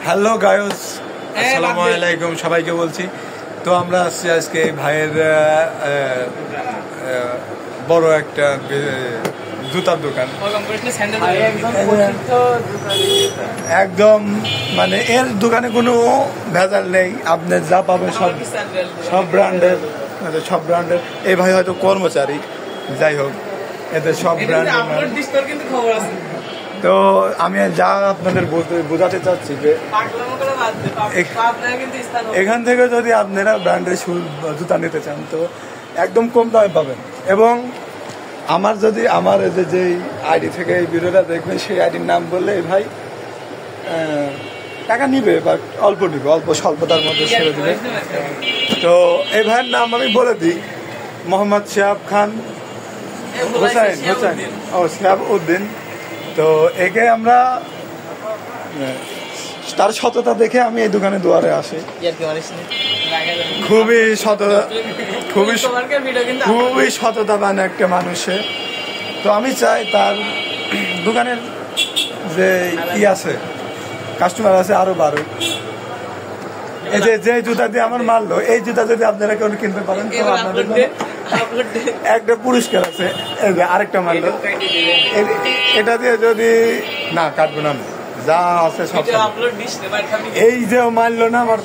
Hello গায়স, আসসালামু আলাইকুম সবাইকে বলছি। তো আমরা আসছি আজকে ভাইয়ের বড় একটা জুতার দোকান, একদম মানে এর দোকানে কোনো ভেজাল নেই, আপনি যা পাবেন সব ব্র্যান্ডের, এই ভাই হয়তো কর্মচারী, যাই হোক এদের সব ব্র্যান্ডের। তো আমি যা আপনাদের বোঝাতে চাচ্ছি যে এখান থেকে যদি আপনারা ব্র্যান্ডের জুতা নিতে চান তো একদম কম দামে পাবেন। এবং আমার যে আইডি থেকে এই ভিডিওটা দেখবেন সেই আইডির নাম বললে এই ভাই টাকা নিবে বা অল্প স্বল্পতার মধ্যে ছেড়ে দিবে। তো এই ভাইয়ের নাম আমি বলে দিই, মোহাম্মদ শিহাব খান হোসাইন শিহাব উদ্দিন। তো একে আমরা তার সততা দেখে আমি এই দোকানে দুয়ারে আসি। খুবই সততাবান একটা মানুষে। তো আমি চাই তার দোকানের যে কি আছে কাস্টমার আছে আরো বাড়ুক। এই যে জুতা দিয়ে আমার মারলো, এই জুতা যদি আপনারা কেউ কিনতে পারেন তো আপনাদের একটা পুরস্কার আছে। এই যে আরেকটা মারলো, এটা দিয়ে যদি না কাটবো না, যা আছে সব। এই যে মারলো না আমার,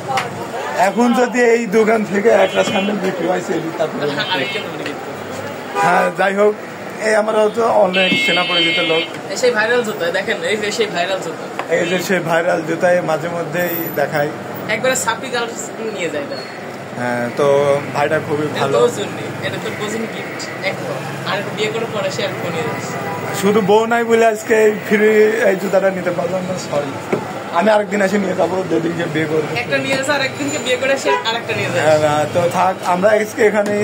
এখন যদি এই দোকান থেকে একটা স্যান্ডেল বিক্রি হয়েছে, হ্যাঁ যাই হোক, এই আমরা তো অনেক সেনা পরিচিত লোক। সেই ভাইরাল জুতা দেখেন, এই যে সেই ভাইরাল জুতা, এই যে সেই ভাইরাল জুতায় মাঝে মধ্যেই দেখায়, একবারে সাপি গার্লস নিয়ে যায় না। হ্যাঁ, তো ভাইটা খুবই ভালো। এটা তো বোঝেন গিফট, আর বিয়ে করে পরে সে আর নিয়ে যাচ্ছে। শুধু বউ নাই বলে আজকে ফ্রি এই জুতাটা নিতে পারলাম না, সরি। আমি আরেকদিন এসে নিয়ে যাবো, যেদিনকে বিয়ে করবো একটা নিয়ে আসে, আর একদিনকে বিয়ে করে সে আরেকটা নিয়ে যায়। হ্যাঁ, তো থাক, আমরা আজকে এখানেই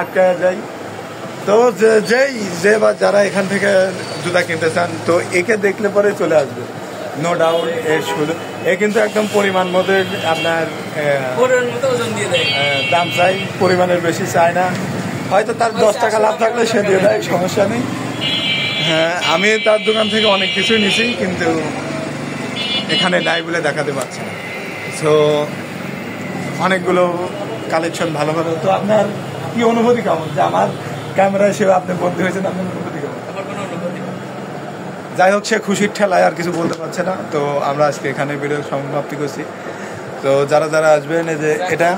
আটকা যাই। তো যে বা যারা এখান থেকে জুতা কিনতে চান তো একে দেখলে পরে চলে আসবে, নো ডাউট। এ কিন্তু একদম পরিমাণ মতো আপনার দাম চাই, পরিমাণের বেশি চায় না। হয়তো তার 10 টাকা লাভ থাকলে সে দিয়ে দেয়, সমস্যা নেই। হ্যাঁ, আমি তার দোকান থেকে অনেক কিছুই নিছি, কিন্তু এখানে নাই বলে দেখাতে পারছি না। সো অনেকগুলো কালেকশন ভালো। তো আপনার কি অনুভূতি কেমন যে আমার ক্যামেরা হিসেবে আপনি বন্দী হয়েছেন, আপনার অনুভূতি কেমন? যাই হোক, সে খুশির ঠেলায় আর কিছু বলতে পারছে না। তো আমরা আজকে এখানে ভিডিও সমাপ্তি করছি। তো যারা আসবেন, এই যে এটা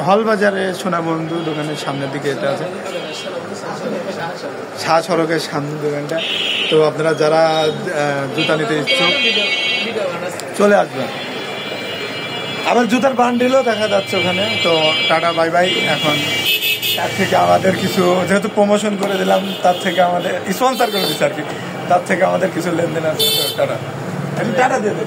হলবাজারে সোনাবন্ধু দোকানের সামনের দিকে এটা আছে, শাহ সড়কের সামনে দোকানটা। তো আপনারা যারা জুতা নিতে ইচ্ছুক চলে আসবেন। আবার জুতার বান্ডিলও দেখা যাচ্ছে ওখানে। তো টাটা বাই বাই। এখন তার থেকে আমাদের কিছু, যেহেতু প্রমোশন করে দিলাম, তার থেকে আমাদের স্পন্সার করে দিচ্ছে আর কি, তার থেকে আমাদের কিছু লেনদেন আছে। টাটা টাটা দেবে।